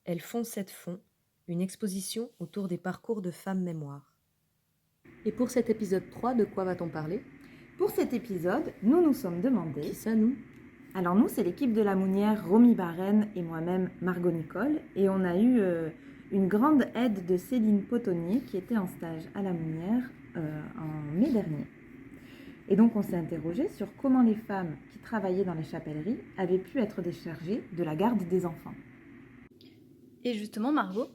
Elles font cette fond, une exposition autour des parcours de femmes mémoires. Et pour cet épisode 3, de quoi va-t-on parler? Pour cet épisode, nous nous sommes demandé... Qui ça, nous? Alors nous, c'est l'équipe de la Mounière, Romy Barène et moi-même, Margot Nicole. Et on a eu une grande aide de Céline Potonnier qui était en stage à la Mounière en mai dernier. Et donc on s'est interrogé sur comment les femmes qui travaillaient dans les chapelleries avaient pu être déchargées de la garde des enfants. Et justement, Margot,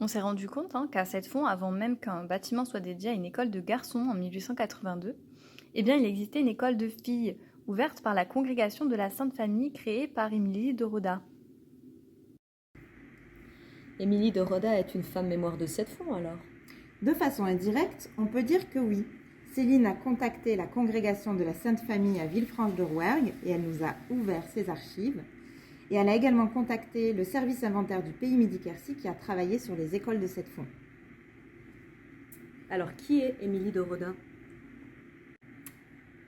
on s'est rendu compte qu'à cette fond, avant même qu'un bâtiment soit dédié à une école de garçons en 1882, eh bien, il existait une école de filles ouverte par la congrégation de la Sainte Famille créée par Émilie de Roda. Émilie de Roda est une femme mémoire de cette fond, alors? De façon indirecte, on peut dire que oui. Céline a contacté la congrégation de la Sainte Famille à Villefranche-de-Rouergue et elle nous a ouvert ses archives. Et elle a également contacté le service inventaire du Pays Midi-Quercy qui a travaillé sur les écoles de cette fond. Alors, qui est Émilie de Roda?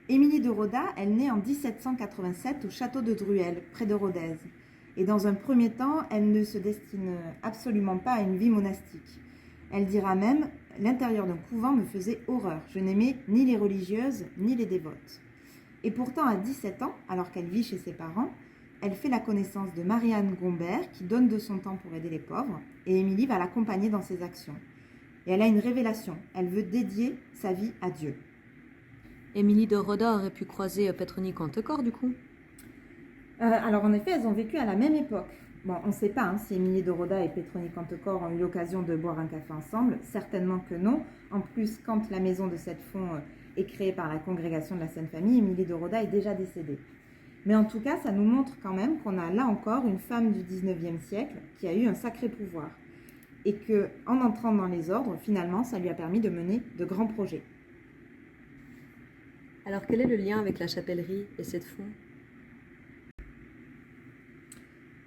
Émilie de Roda, elle naît en 1787 au château de Druelles, près de Rodez. Et dans un premier temps, elle ne se destine absolument pas à une vie monastique. Elle dira même « L'intérieur d'un couvent me faisait horreur. Je n'aimais ni les religieuses, ni les dévotes. » Et pourtant, à 17 ans, alors qu'elle vit chez ses parents, elle fait la connaissance de Marianne Gombert, qui donne de son temps pour aider les pauvres, et Émilie va l'accompagner dans ses actions. Et elle a une révélation. Elle veut dédier sa vie à Dieu. Émilie de Roda aurait pu croiser Pétronie Cantecor, du coup? Alors en effet, elles ont vécu à la même époque. Bon, on ne sait pas si Émilie de Roda et Pétronie Cantecor ont eu l'occasion de boire un café ensemble. Certainement que non. En plus, quand la maison de cette fond est créée par la congrégation de la Sainte Famille, Émilie de Roda est déjà décédée. Mais en tout cas, ça nous montre quand même qu'on a là encore une femme du 19e siècle qui a eu un sacré pouvoir. Et qu'en entrant dans les ordres, finalement, ça lui a permis de mener de grands projets. Alors, quel est le lien avec la chapellerie et cette fond?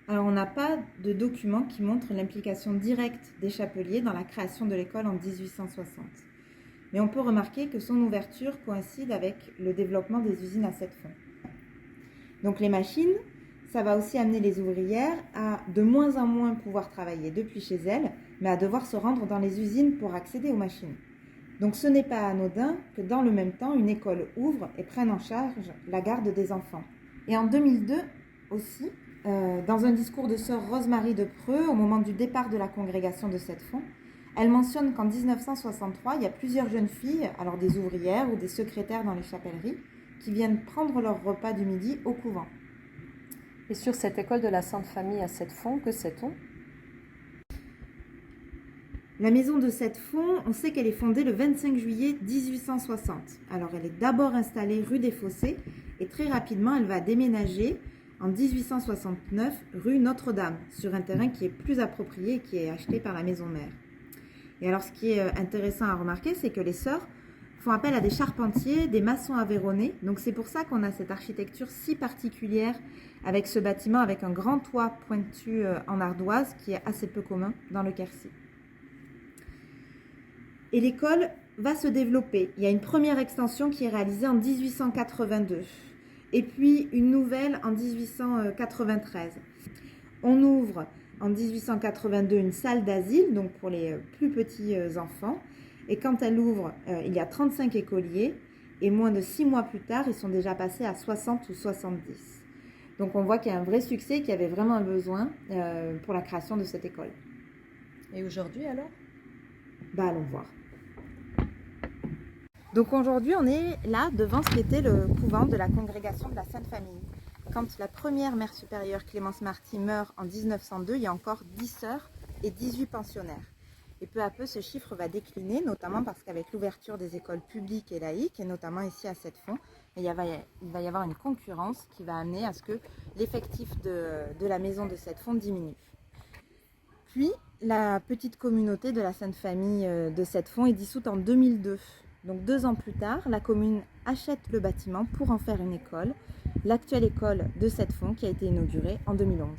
Alors, on n'a pas de document qui montre l'implication directe des chapeliers dans la création de l'école en 1860. Mais on peut remarquer que son ouverture coïncide avec le développement des usines à cette fond. Donc les machines, ça va aussi amener les ouvrières à de moins en moins pouvoir travailler depuis chez elles, mais à devoir se rendre dans les usines pour accéder aux machines. Donc ce n'est pas anodin que dans le même temps, une école ouvre et prenne en charge la garde des enfants. Et en 2002 aussi, dans un discours de sœur Rose-Marie de Preux, au moment du départ de la congrégation de cette fond, elle mentionne qu'en 1963, il y a plusieurs jeunes filles, alors des ouvrières ou des secrétaires dans les chapelleries, qui viennent prendre leur repas du midi au couvent. Et sur cette école de la Sainte Famille à cette fond, que sait-on? La maison de cette fond, on sait qu'elle est fondée le 25 juillet 1860. Alors elle est d'abord installée rue des Fossés et très rapidement elle va déménager en 1869 rue Notre-Dame sur un terrain qui est plus approprié et qui est acheté par la maison mère. Et alors ce qui est intéressant à remarquer, c'est que les sœurs font appel à des charpentiers, des maçons aveyronnais. Donc c'est pour ça qu'on a cette architecture si particulière avec ce bâtiment avec un grand toit pointu en ardoise qui est assez peu commun dans le Quercy. Et l'école va se développer. Il y a une première extension qui est réalisée en 1882 et puis une nouvelle en 1893. On ouvre en 1882 une salle d'asile, donc pour les plus petits enfants. Et quand elle ouvre, il y a 35 écoliers et moins de 6 mois plus tard, ils sont déjà passés à 60 ou 70. Donc on voit qu'il y a un vrai succès, qu'il y avait vraiment un besoin pour la création de cette école. Et aujourd'hui alors? Allons voir. Donc aujourd'hui, on est là devant ce qui était le couvent de la congrégation de la Sainte Famille. Quand la première mère supérieure, Clémence Marty, meurt en 1902, il y a encore 10 sœurs et 18 pensionnaires. Et peu à peu, ce chiffre va décliner, notamment parce qu'avec l'ouverture des écoles publiques et laïques, et notamment ici à cette fond, il va y avoir une concurrence qui va amener à ce que l'effectif de la maison de cette fond diminue. Puis, la petite communauté de la Sainte Famille de cette fond est dissoute en 2002. Donc 2 ans plus tard, la commune achète le bâtiment pour en faire une école, l'actuelle école de cette fond qui a été inaugurée en 2011.